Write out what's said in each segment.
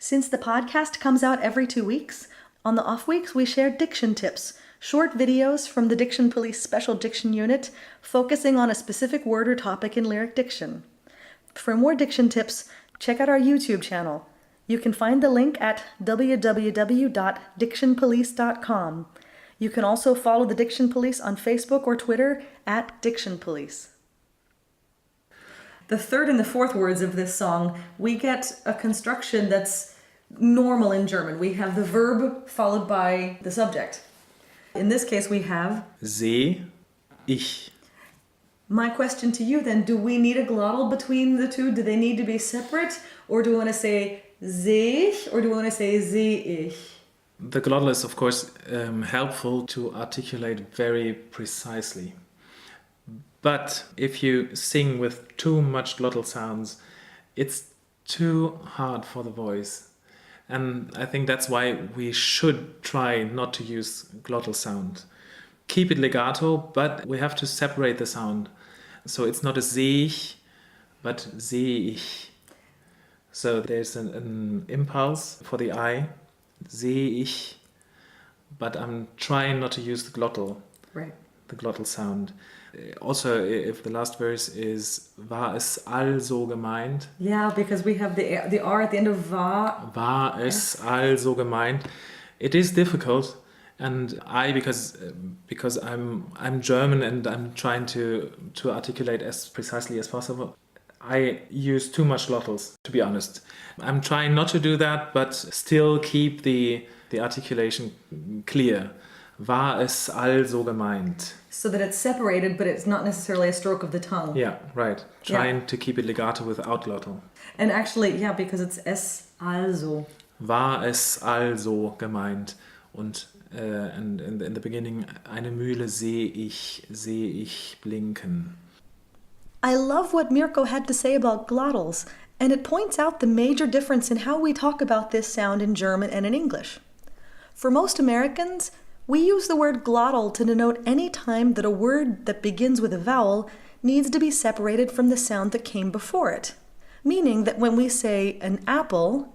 Since the podcast comes out every 2 weeks, on the off weeks we share diction tips, short videos from the Diction Police Special Diction Unit focusing on a specific word or topic in lyric diction. For more diction tips, check out our YouTube channel. You can find the link at www.dictionpolice.com. You can also follow the Diction Police on Facebook or Twitter at Diction Police. The third and the fourth words of this song, we get a construction that's normal in German. We have the verb followed by the subject. In this case, we have Seh ich. My question to you then, do we need a glottal between the two? Do they need to be separate? Or do we want to say seh ich or do we want to say seh ich? The glottal is, of course, helpful to articulate very precisely. But if you sing with too much glottal sounds, it's too hard for the voice. And I think that's why we should try not to use glottal sound. Keep it legato, but we have to separate the sound. So it's not a seh ich, but seh ich. So there's an impulse for the I, seh ich, but I'm trying not to use the glottal, Right. the glottal sound. Also, if the last verse is war es also gemeint. Yeah, because we have the R at the end of war. War es also gemeint. It is difficult, and because I'm German and I'm trying to articulate as precisely as possible, I use too much glottals, to be honest. I'm trying not to do that, but still keep the articulation clear. War es also gemeint. So that it's separated, but it's not necessarily a stroke of the tongue. Yeah, right. Trying to keep it legato without glottal. And actually, yeah, because it's es also. War es also gemeint. Und in the beginning, eine Mühle seh ich blinken. I love what Mirko had to say about glottals, and it points out the major difference in how we talk about this sound in German and in English. For most Americans, we use the word glottal to denote any time that a word that begins with a vowel needs to be separated from the sound that came before it. Meaning that when we say an apple,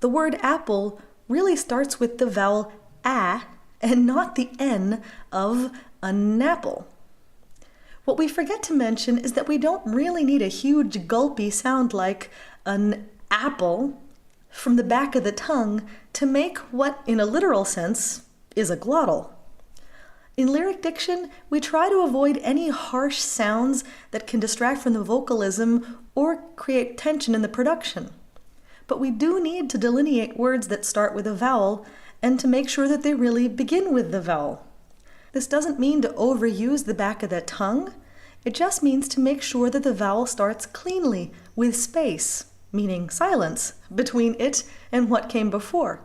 the word apple really starts with the vowel a and not the n of an apple. What we forget to mention is that we don't really need a huge gulpy sound like an apple from the back of the tongue to make what, in a literal sense, is a glottal. In lyric diction, we try to avoid any harsh sounds that can distract from the vocalism or create tension in the production. But we do need to delineate words that start with a vowel and to make sure that they really begin with the vowel. This doesn't mean to overuse the back of the tongue. It just means to make sure that the vowel starts cleanly, with space, meaning silence, between it and what came before.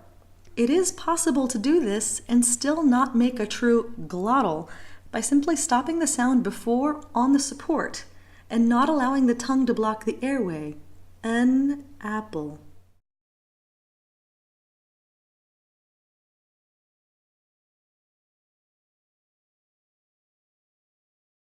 It is possible to do this and still not make a true glottal by simply stopping the sound before on the support and not allowing the tongue to block the airway. An apple.